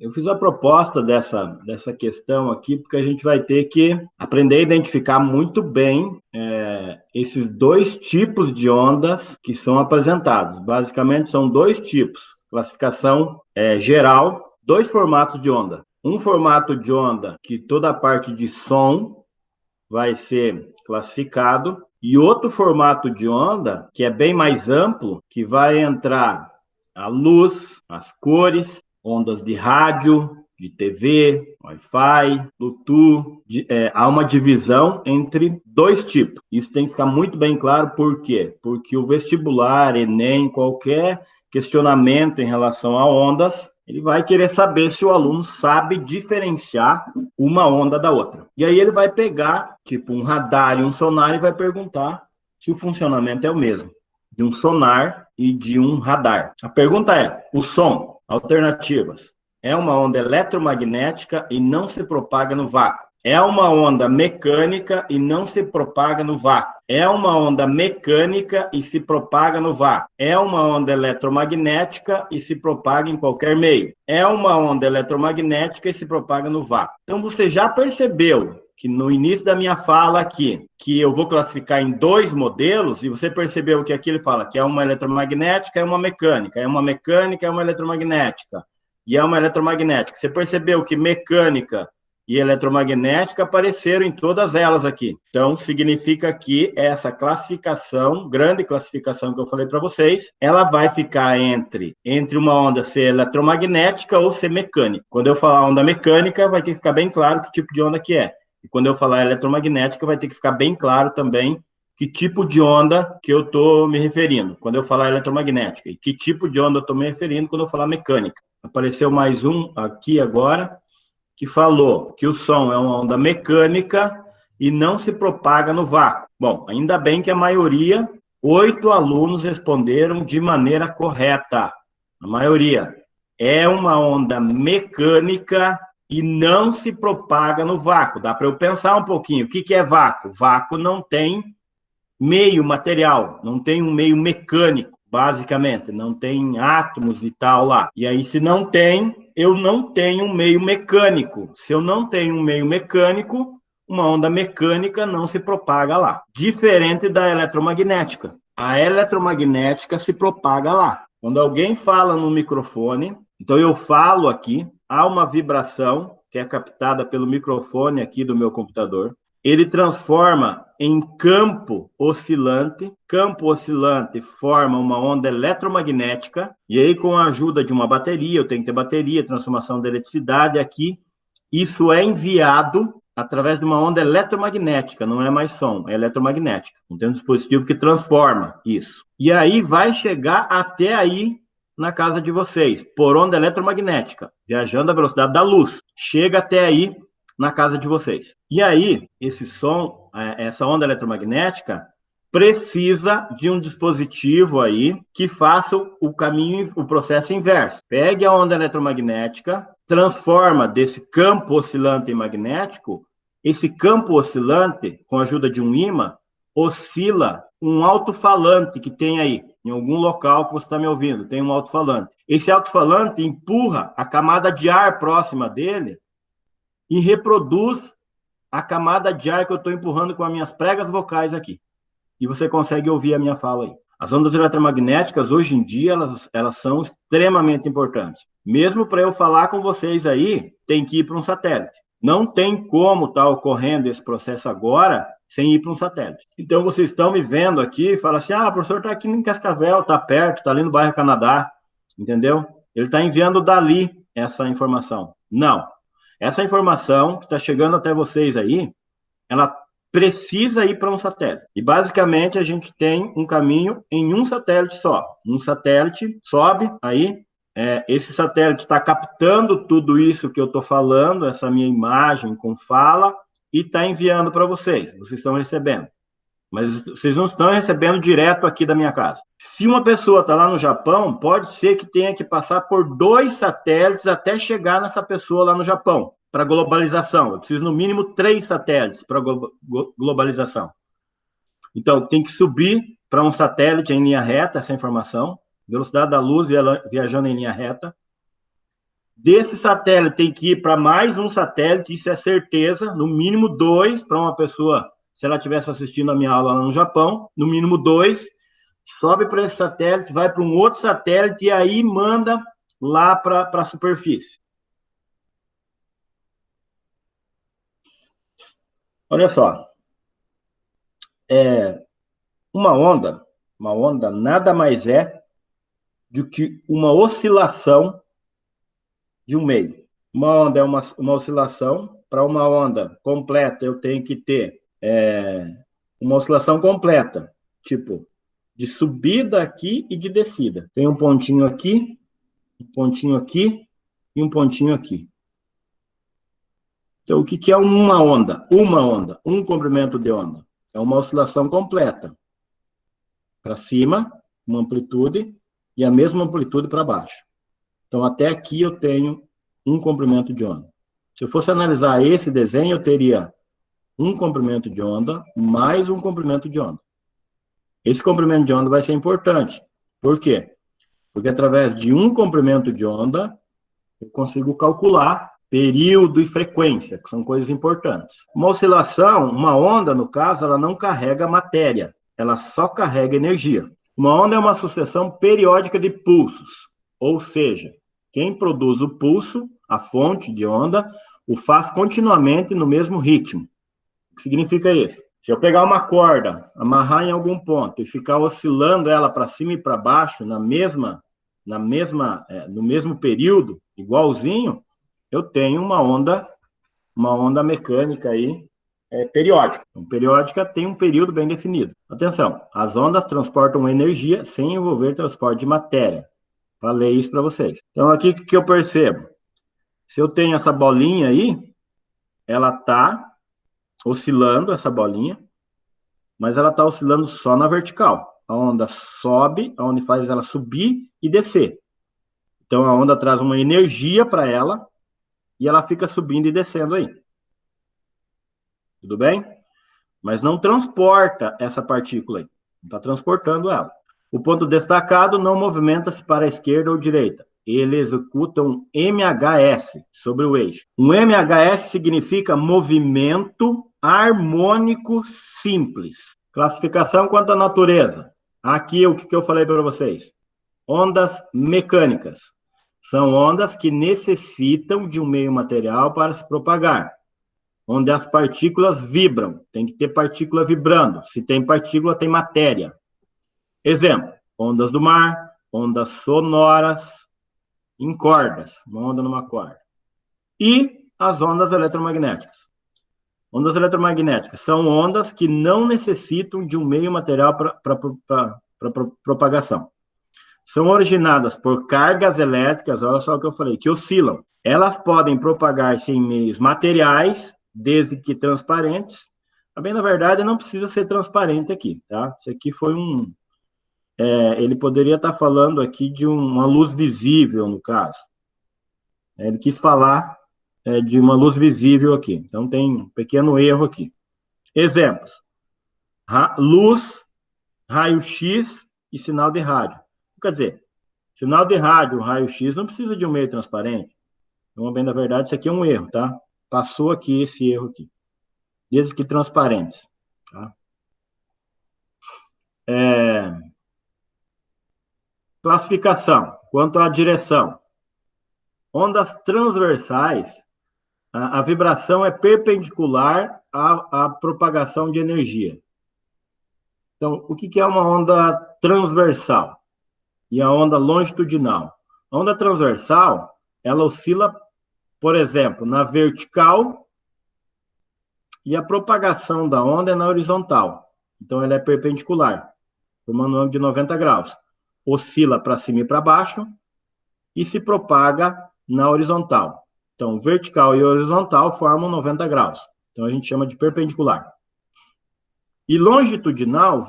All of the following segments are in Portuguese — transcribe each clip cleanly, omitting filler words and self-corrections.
Eu fiz a proposta dessa questão aqui, porque a gente vai ter que aprender a identificar muito bem esses dois tipos de ondas que são apresentados. Basicamente, são dois tipos. Classificação geral, dois formatos de onda. Um formato de onda que toda a parte de som vai ser classificado, e outro formato de onda, que é bem mais amplo, que vai entrar a luz, as cores, ondas de rádio, de TV, Wi-Fi, Bluetooth. Há uma divisão entre dois tipos. Isso tem que ficar muito bem claro, por quê? Porque o vestibular, Enem, qualquer questionamento em relação a ondas, ele vai querer saber se o aluno sabe diferenciar uma onda da outra. E aí ele vai pegar, tipo, um radar e um sonar e vai perguntar se o funcionamento é o mesmo, de um sonar e de um radar. A pergunta é, o som, alternativas, é uma onda eletromagnética e não se propaga no vácuo. É uma onda mecânica e não se propaga no vácuo. É uma onda mecânica e se propaga no vácuo. É uma onda eletromagnética e se propaga em qualquer meio. É uma onda eletromagnética e se propaga no vácuo. Então você já percebeu que no início da minha fala aqui, que eu vou classificar em dois modelos, e você percebeu que aqui ele fala que é uma eletromagnética e uma mecânica, é uma mecânica e uma eletromagnética, e é uma eletromagnética. Você percebeu que mecânica e eletromagnética apareceram em todas elas aqui. Então, significa que essa classificação, grande classificação que eu falei para vocês, ela vai ficar entre uma onda ser eletromagnética ou ser mecânica. Quando eu falar onda mecânica, vai ter que ficar bem claro que tipo de onda que é. E quando eu falar eletromagnética, vai ter que ficar bem claro também que tipo de onda que eu estou me referindo, quando eu falar eletromagnética. E que tipo de onda eu estou me referindo quando eu falar mecânica. Apareceu mais um aqui agora, que falou que o som é uma onda mecânica e não se propaga no vácuo. Bom, ainda bem que a maioria, 8 alunos responderam de maneira correta. A maioria. É uma onda mecânica e não se propaga no vácuo. Dá para eu pensar um pouquinho. O que é vácuo? Vácuo não tem meio material, não tem um meio mecânico, basicamente, não tem átomos e tal lá. E aí, se não tem, eu não tenho um meio mecânico. Se eu não tenho um meio mecânico, uma onda mecânica não se propaga lá. Diferente da eletromagnética. A eletromagnética se propaga lá. Quando alguém fala no microfone, então eu falo aqui, há uma vibração que é captada pelo microfone aqui do meu computador. Ele transforma em campo oscilante. Campo oscilante forma uma onda eletromagnética, e aí, com a ajuda de uma bateria, eu tenho que ter bateria, transformação de eletricidade aqui, isso é enviado através de uma onda eletromagnética, não é mais som, é eletromagnética. Então, tem um dispositivo que transforma isso. E aí vai chegar até aí na casa de vocês, por onda eletromagnética, viajando à velocidade da luz. Chega até aí na casa de vocês. E aí, esse som, essa onda eletromagnética, precisa de um dispositivo aí que faça o caminho, o processo inverso. Pegue a onda eletromagnética, transforma desse campo oscilante em magnético, esse campo oscilante, com a ajuda de um ímã, oscila um alto-falante que tem aí, em algum local que você está me ouvindo, tem um alto-falante. Esse alto-falante empurra a camada de ar próxima dele e reproduz a camada de ar que eu estou empurrando com as minhas pregas vocais aqui. E você consegue ouvir a minha fala aí. As ondas eletromagnéticas, hoje em dia, elas são extremamente importantes. Mesmo para eu falar com vocês aí, tem que ir para um satélite. Não tem como estar ocorrendo esse processo agora sem ir para um satélite. Então, vocês estão me vendo aqui e falam assim, o professor está aqui em Cascavel, está perto, está ali no bairro Canadá, entendeu? Ele está enviando dali essa informação. Não. Essa informação que está chegando até vocês aí, ela precisa ir para um satélite. E, basicamente, a gente tem um caminho em um satélite só. Um satélite sobe aí, esse satélite está captando tudo isso que eu estou falando, essa minha imagem com fala, e está enviando para vocês. Vocês estão recebendo. Mas vocês não estão recebendo direto aqui da minha casa. Se uma pessoa está lá no Japão, pode ser que tenha que passar por 2 satélites até chegar nessa pessoa lá no Japão, para globalização. Eu preciso, no mínimo, 3 satélites para globalização. Então, tem que subir para um satélite em linha reta, essa informação, velocidade da luz viajando em linha reta. Desse satélite tem que ir para mais um satélite, isso é certeza, no mínimo 2 para uma pessoa, se ela estivesse assistindo a minha aula lá no Japão, no mínimo 2, sobe para esse satélite, vai para um outro satélite e aí manda lá para a superfície. Olha só, uma onda nada mais é do que uma oscilação de um meio. Uma onda é uma oscilação. Para uma onda completa, eu tenho que ter uma oscilação completa, tipo, de subida aqui e de descida. Tem um pontinho aqui e um pontinho aqui. Então, o que é uma onda? Uma onda, um comprimento de onda. É uma oscilação completa. Para cima, uma amplitude, e a mesma amplitude para baixo. Então, até aqui eu tenho um comprimento de onda. Se eu fosse analisar esse desenho, eu teria um comprimento de onda mais um comprimento de onda. Esse comprimento de onda vai ser importante. Por quê? Porque através de um comprimento de onda, eu consigo calcular período e frequência, que são coisas importantes. Uma oscilação, uma onda, no caso, ela não carrega matéria, ela só carrega energia. Uma onda é uma sucessão periódica de pulsos, ou seja, quem produz o pulso, a fonte de onda, o faz continuamente no mesmo ritmo. O que significa isso? Se eu pegar uma corda, amarrar em algum ponto e ficar oscilando ela para cima e para baixo no mesmo período, igualzinho, eu tenho uma onda mecânica aí periódica. Então, periódica tem um período bem definido. Atenção, as ondas transportam energia sem envolver transporte de matéria. Falei isso para vocês. Então, aqui o que eu percebo? Se eu tenho essa bolinha aí, ela está oscilando, essa bolinha, mas ela está oscilando só na vertical. A onda sobe, a onda faz ela subir e descer. Então, a onda traz uma energia para ela e ela fica subindo e descendo aí. Tudo bem? Mas não transporta essa partícula aí. Não está transportando ela. O ponto destacado não movimenta-se para a esquerda ou direita. Ele executa um MHS sobre o eixo. Um MHS significa movimento harmônico simples. Classificação quanto à natureza. Aqui o que eu falei para vocês. Ondas mecânicas. São ondas que necessitam de um meio material para se propagar, onde as partículas vibram. Tem que ter partícula vibrando. Se tem partícula, tem matéria. Exemplo, ondas do mar, ondas sonoras em cordas, uma onda numa corda. E as ondas eletromagnéticas. Ondas eletromagnéticas são ondas que não necessitam de um meio material para propagação. São originadas por cargas elétricas, olha só o que eu falei, que oscilam. Elas podem propagar-se em meios materiais, desde que transparentes. Bem, na verdade, não precisa ser transparente aqui, tá? Isso aqui foi ele poderia estar falando aqui de uma luz visível, no caso. Ele quis falar de uma luz visível aqui. Então, tem um pequeno erro aqui. Exemplos. Luz, raio-x e sinal de rádio. Quer dizer, sinal de rádio, raio-x, não precisa de um meio transparente. Então, bem, na verdade, isso aqui é um erro, tá? Passou aqui esse erro aqui. Desde que transparentes. Tá? Classificação. Quanto à direção. Ondas transversais, a vibração é perpendicular à propagação de energia. Então, o que é uma onda transversal? E a onda longitudinal? A onda transversal, ela oscila, por exemplo, na vertical e a propagação da onda é na horizontal. Então, ela é perpendicular, formando um ângulo de 90 graus. Oscila para cima e para baixo e se propaga na horizontal. Então, vertical e horizontal formam 90 graus. Então, a gente chama de perpendicular. E longitudinal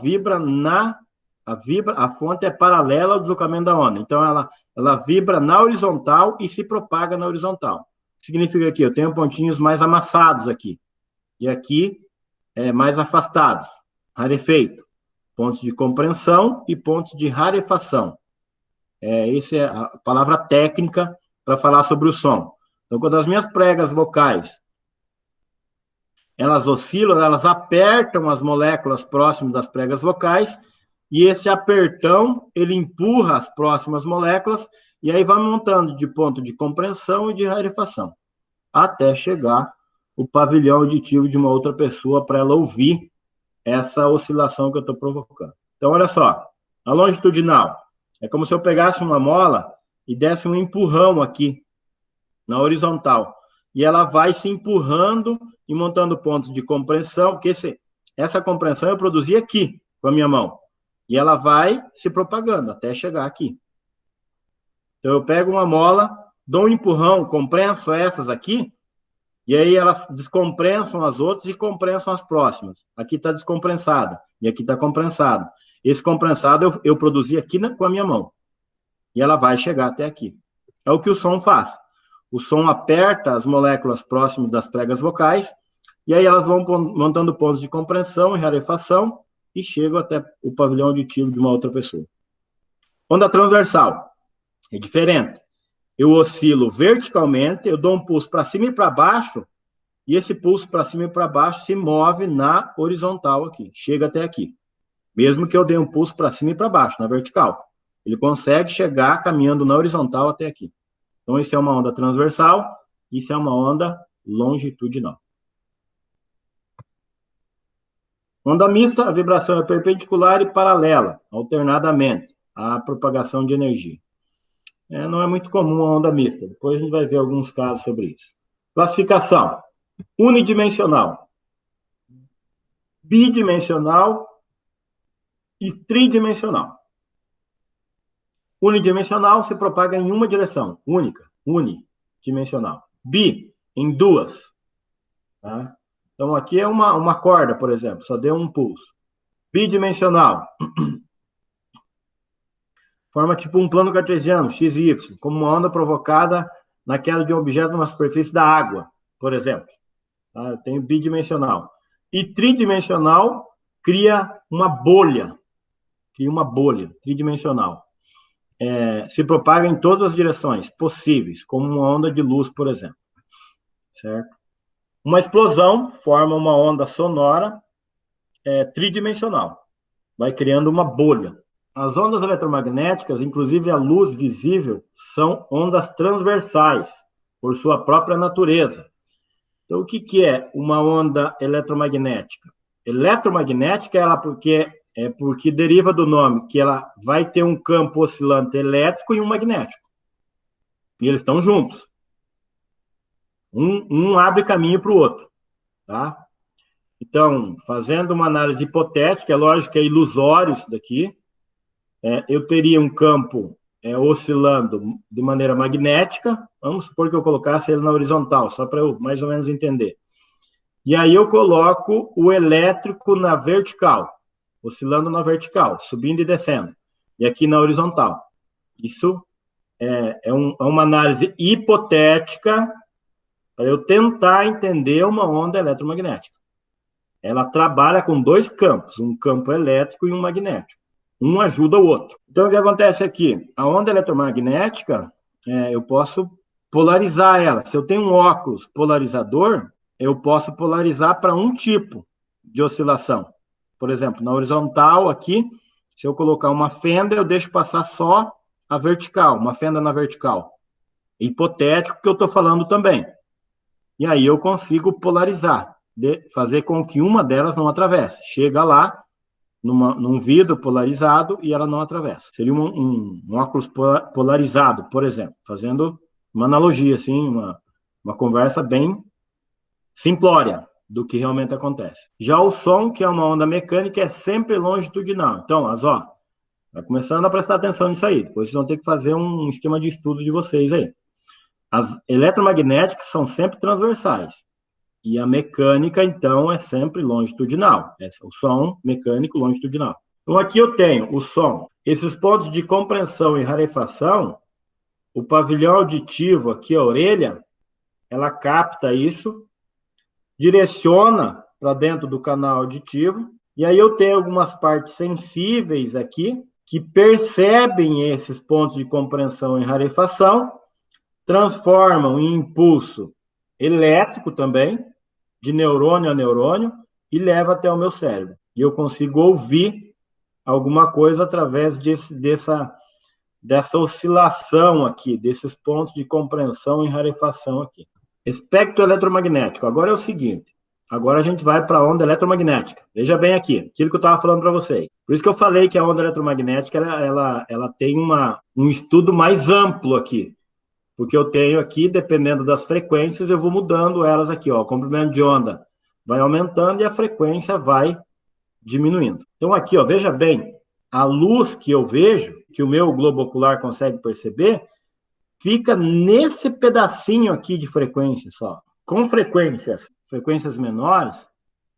a fonte é paralela ao deslocamento da onda. Então, ela vibra na horizontal e se propaga na horizontal. Significa que eu tenho pontinhos mais amassados aqui. E aqui, mais afastados. Rarefeito. Pontos de compreensão e pontos de rarefação. Essa é a palavra técnica para falar sobre o som. Então, quando as minhas pregas vocais elas oscilam, elas apertam as moléculas próximas das pregas vocais, e esse apertão, ele empurra as próximas moléculas, e aí vai montando de ponto de compreensão e de rarefação, até chegar o pavilhão auditivo de uma outra pessoa para ela ouvir essa oscilação que eu estou provocando. Então, olha só, a longitudinal é como se eu pegasse uma mola e desse um empurrão aqui, na horizontal, e ela vai se empurrando e montando pontos de compreensão, porque essa compreensão eu produzi aqui, com a minha mão, e ela vai se propagando até chegar aqui. Então, eu pego uma mola, dou um empurrão, comprenso essas aqui, e aí elas descompensam as outras e compensam as próximas. Aqui está descompensada, e aqui está compensado. Esse compensado eu produzi aqui com a minha mão, e ela vai chegar até aqui. É o que o som faz. O som aperta as moléculas próximas das pregas vocais, e aí elas vão montando pontos de compreensão e rarefação, e chegam até o pavilhão auditivo de uma outra pessoa. Onda transversal é diferente. Eu oscilo verticalmente, eu dou um pulso para cima e para baixo, e esse pulso para cima e para baixo se move na horizontal aqui, chega até aqui. Mesmo que eu dê um pulso para cima e para baixo, na vertical. Ele consegue chegar caminhando na horizontal até aqui. Então, isso é uma onda transversal, isso é uma onda longitudinal. Onda mista, a vibração é perpendicular e paralela, alternadamente, à propagação de energia. Não é muito comum a onda mista, depois a gente vai ver alguns casos sobre isso. Classificação: unidimensional, bidimensional e tridimensional. Unidimensional se propaga em uma direção, única, unidimensional. Bi, em duas. Tá? Então, aqui é uma corda, por exemplo, só deu um pulso. Bidimensional. Forma tipo um plano cartesiano, x e y, como uma onda provocada na queda de um objeto numa superfície da água, por exemplo. Tá? Eu tenho bidimensional. E tridimensional cria uma bolha. Tridimensional. Se propaga em todas as direções possíveis, como uma onda de luz, por exemplo. Certo? Uma explosão forma uma onda sonora tridimensional. Vai criando uma bolha. As ondas eletromagnéticas, inclusive a luz visível, são ondas transversais, por sua própria natureza. Então, o que é uma onda eletromagnética? Eletromagnética, ela porque deriva do nome, que ela vai ter um campo oscilante elétrico e um magnético. E eles estão juntos. Um abre caminho para o outro. Tá? Então, fazendo uma análise hipotética, é lógico que é ilusório isso daqui, eu teria um campo oscilando de maneira magnética, vamos supor que eu colocasse ele na horizontal, só para eu mais ou menos entender. E aí eu coloco o elétrico na vertical, oscilando na vertical, subindo e descendo, e aqui na horizontal. Isso é uma análise hipotética para eu tentar entender uma onda eletromagnética. Ela trabalha com dois campos, um campo elétrico e um magnético. Um ajuda o outro. Então, o que acontece aqui? A onda eletromagnética, eu posso polarizar ela. Se eu tenho um óculos polarizador, eu posso polarizar para um tipo de oscilação. Por exemplo, na horizontal aqui, se eu colocar uma fenda, eu deixo passar só a vertical, uma fenda na vertical. Hipotético que eu estou falando também. E aí eu consigo polarizar, fazer com que uma delas não atravesse. Chega lá, num vidro polarizado, e ela não atravessa. Seria um óculos polarizado, por exemplo, fazendo uma analogia, assim, uma conversa bem simplória do que realmente acontece. Já o som, que é uma onda mecânica, é sempre longitudinal. Então, vai começando a prestar atenção nisso aí. Depois vocês vão ter que fazer um esquema de estudo de vocês aí. As eletromagnéticas são sempre transversais. E a mecânica, então, é sempre longitudinal. O som mecânico longitudinal. Então, aqui eu tenho o som. Esses pontos de compreensão e rarefação, o pavilhão auditivo, aqui a orelha, ela capta isso, direciona para dentro do canal auditivo, e aí eu tenho algumas partes sensíveis aqui, que percebem esses pontos de compreensão e rarefação, transformam em impulso elétrico também, de neurônio a neurônio, e leva até o meu cérebro. E eu consigo ouvir alguma coisa através dessa oscilação aqui, desses pontos de compreensão e rarefação aqui. Espectro eletromagnético. Agora é o seguinte, agora a gente vai para a onda eletromagnética. Veja bem aqui, aquilo que eu estava falando para vocês. Por isso que eu falei que a onda eletromagnética ela tem um estudo mais amplo aqui. Porque eu tenho aqui, dependendo das frequências, eu vou mudando elas aqui. Ó, o comprimento de onda vai aumentando e a frequência vai diminuindo. Então aqui, ó, veja bem, a luz que eu vejo, que o meu globo ocular consegue perceber, fica nesse pedacinho aqui de frequência só. Com frequências menores,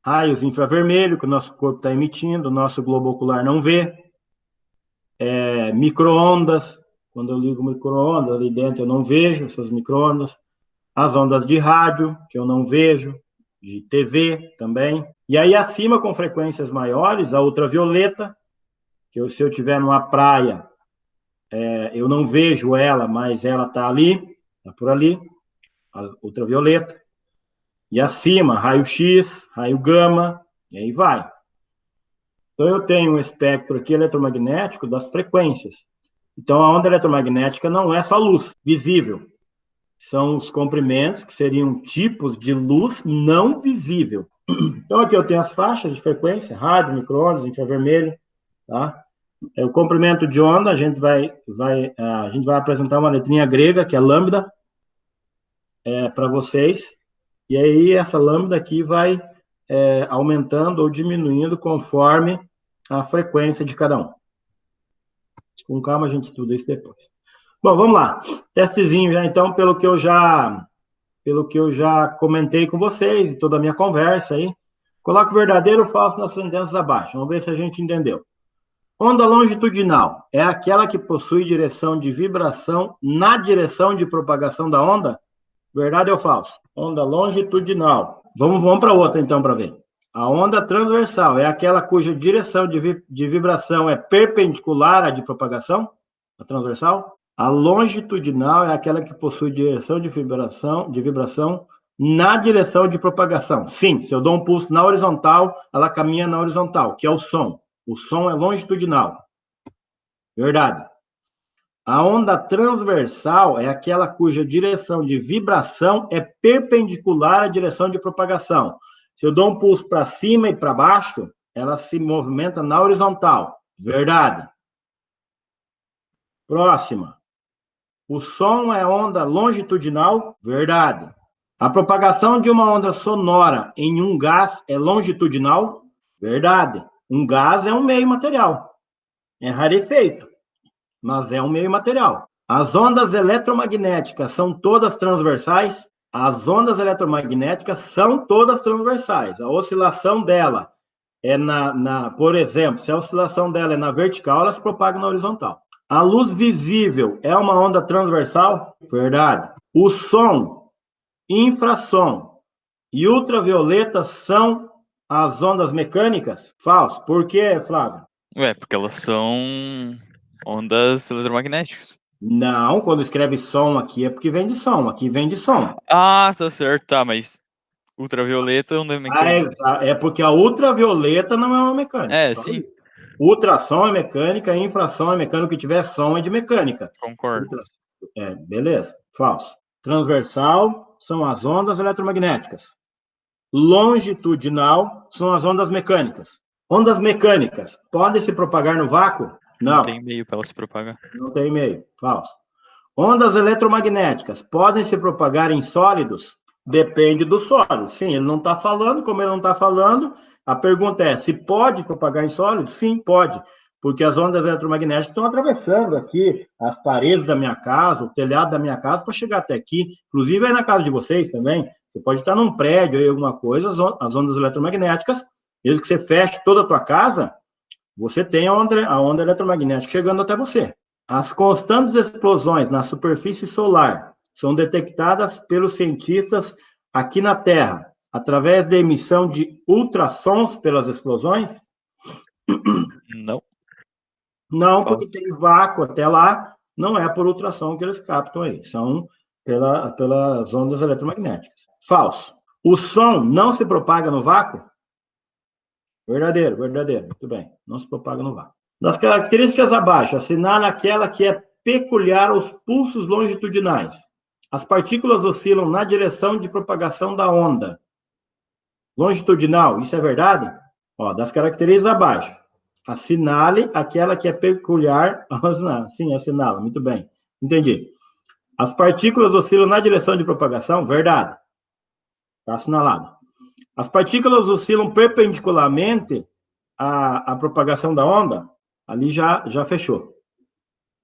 raios infravermelhos que o nosso corpo está emitindo, o nosso globo ocular não vê, micro-ondas, quando eu ligo o micro-ondas ali dentro eu não vejo essas micro-ondas, as ondas de rádio, que eu não vejo, de TV também, e aí acima com frequências maiores, a ultravioleta, que se eu estiver numa praia, eu não vejo ela, mas ela está ali, está por ali, a ultravioleta. E acima, raio-x, raio gama, e aí vai. Então eu tenho um espectro aqui eletromagnético das frequências. Então a onda eletromagnética não é só luz visível. São os comprimentos, que seriam tipos de luz não visível. Então aqui eu tenho as faixas de frequência, rádio, micro-ondas, infravermelho, tá? O comprimento de onda, a gente vai apresentar uma letrinha grega, que é lambda, para vocês. E aí essa lambda aqui vai aumentando ou diminuindo conforme a frequência de cada um. Com calma a gente estuda isso depois. Bom, vamos lá. Testezinho já, então, pelo que eu já comentei com vocês, e toda a minha conversa aí. Coloque verdadeiro ou falso nas sentenças abaixo. Vamos ver se a gente entendeu. Onda longitudinal é aquela que possui direção de vibração na direção de propagação da onda? Verdade ou falso? Onda longitudinal. Vamos para outra, então, para ver. A onda transversal é aquela cuja direção de vibração é perpendicular à de propagação? A transversal? A longitudinal é aquela que possui direção de vibração na direção de propagação. Sim, se eu dou um pulso na horizontal, ela caminha na horizontal, que é o som. O som é longitudinal. Verdade. A onda transversal é aquela cuja direção de vibração é perpendicular à direção de propagação. Se eu dou um pulso para cima e para baixo, ela se movimenta na horizontal. Verdade. Próxima. O som é onda longitudinal? Verdade. A propagação de uma onda sonora em um gás é longitudinal? Verdade. Um gás é um meio material. É rarefeito, mas é um meio material. As ondas eletromagnéticas são todas transversais? As ondas eletromagnéticas são todas transversais. A oscilação dela é por exemplo, se a oscilação dela é na vertical, ela se propaga na horizontal. A luz visível é uma onda transversal? Verdade. O som, infrassom e ultravioleta são as ondas mecânicas? Falso. Por quê, Flávio? Porque elas são ondas eletromagnéticas. Não, quando escreve som aqui é porque vem de som. Aqui vem de som. Ah, tá certo, tá, mas ultravioleta é onda mecânica. É porque a ultravioleta não é uma mecânica. Sim. Isso. Ultrassom é mecânica, infrasom é mecânica, o que tiver som é de mecânica. Concordo. Beleza. Falso. Transversal são as ondas eletromagnéticas. Longitudinal são as ondas mecânicas. Ondas mecânicas podem se propagar no vácuo? Não. Não tem meio para ela se propagar. Não tem meio. Falso. Ondas eletromagnéticas podem se propagar em sólidos? Depende do sólido. Sim, ele não está falando, como ele não está falando, a pergunta é, se pode propagar em sólidos? Sim, pode, porque as ondas eletromagnéticas estão atravessando aqui as paredes da minha casa, o telhado da minha casa, para chegar até aqui, inclusive aí na casa de vocês também. Você pode estar num prédio aí, alguma coisa, as ondas eletromagnéticas, mesmo que você feche toda a tua casa, você tem a onda eletromagnética chegando até você. As constantes explosões na superfície solar são detectadas pelos cientistas aqui na Terra através da emissão de ultrassons pelas explosões? Não. Não, porque tem vácuo até lá, não é por ultrassom que eles captam aí. São pelas ondas eletromagnéticas. Falso. O som não se propaga no vácuo? Verdadeiro, verdadeiro. Muito bem. Não se propaga no vácuo. Das características abaixo, assinala aquela que é peculiar aos pulsos longitudinais. As partículas oscilam na direção de propagação da onda. Longitudinal, isso é verdade? Ó, das características abaixo. Assinale aquela que é peculiar aos... Sim, assinala. Muito bem. Entendi. As partículas oscilam na direção de propagação? Verdade. Está assinalado. As partículas oscilam perpendicularmente à propagação da onda? Ali já fechou.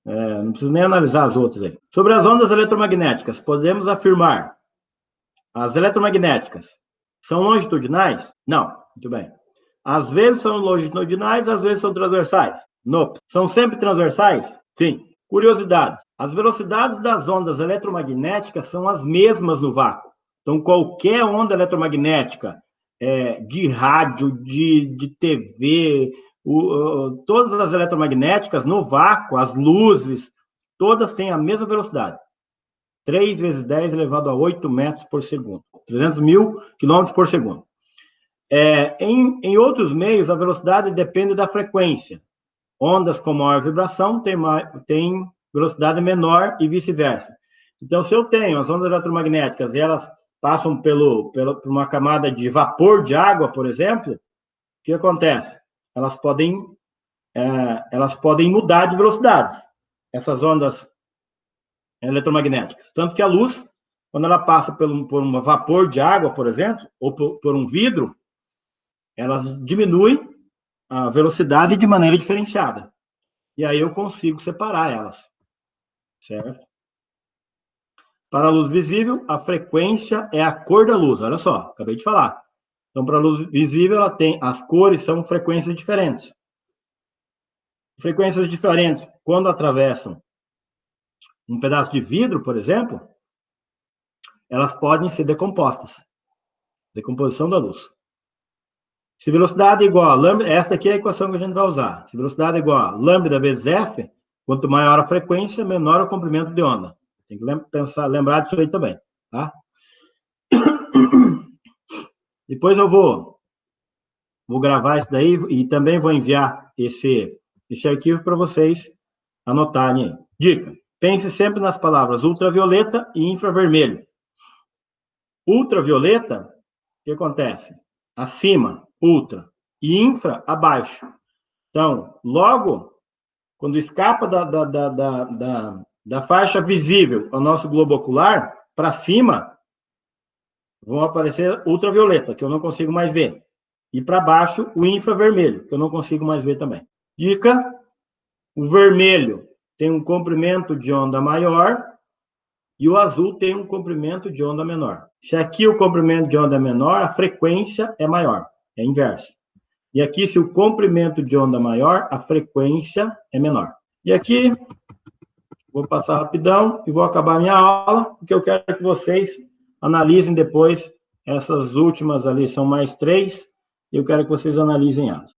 Não preciso nem analisar as outras aí. Sobre as ondas eletromagnéticas, podemos afirmar: as eletromagnéticas são longitudinais? Não. Muito bem. Às vezes são longitudinais, às vezes são transversais? Não. São sempre transversais? Sim. Curiosidades. As velocidades das ondas eletromagnéticas são as mesmas no vácuo. Então, qualquer onda eletromagnética, de rádio, de TV, todas as eletromagnéticas no vácuo, as luzes, todas têm a mesma velocidade. 3 vezes 10 elevado a 8 metros por segundo. 300 mil quilômetros por segundo. Em outros meios, a velocidade depende da frequência. Ondas com maior vibração têm velocidade menor e vice-versa. Então, se eu tenho as ondas eletromagnéticas e elas passam por uma camada de vapor de água, por exemplo, o que acontece? Elas podem mudar de velocidade, essas ondas eletromagnéticas. Tanto que a luz, quando ela passa por um vapor de água, por exemplo, ou por um vidro, elas diminuem a velocidade de maneira diferenciada. E aí eu consigo separar elas. Certo? Para a luz visível, a frequência é a cor da luz. Olha só, acabei de falar. Então, para a luz visível, ela tem as cores, são frequências diferentes. Frequências diferentes, quando atravessam um pedaço de vidro, por exemplo, elas podem ser decompostas. Decomposição da luz. Se velocidade é igual a lambda, essa aqui é a equação que a gente vai usar. Se velocidade é igual a lambda vezes f, quanto maior a frequência, menor o comprimento de onda. Tem que lembrar disso aí também, tá? Depois eu vou gravar isso daí e também vou enviar esse arquivo para vocês anotarem aí. Dica: pense sempre nas palavras ultravioleta e infravermelho. Ultravioleta, o que acontece? Acima, ultra, e infra, abaixo. Então, logo, quando escapa da faixa visível ao nosso globo ocular, para cima, vão aparecer ultravioleta, que eu não consigo mais ver. E para baixo, o infravermelho, que eu não consigo mais ver também. Dica: o vermelho tem um comprimento de onda maior e o azul tem um comprimento de onda menor. Se aqui o comprimento de onda é menor, a frequência é maior, é inverso. E aqui, se o comprimento de onda é maior, a frequência é menor. E aqui, vou passar rapidão e vou acabar a minha aula, porque eu quero que vocês analisem depois essas últimas ali, são mais 3, e eu quero que vocês analisem elas.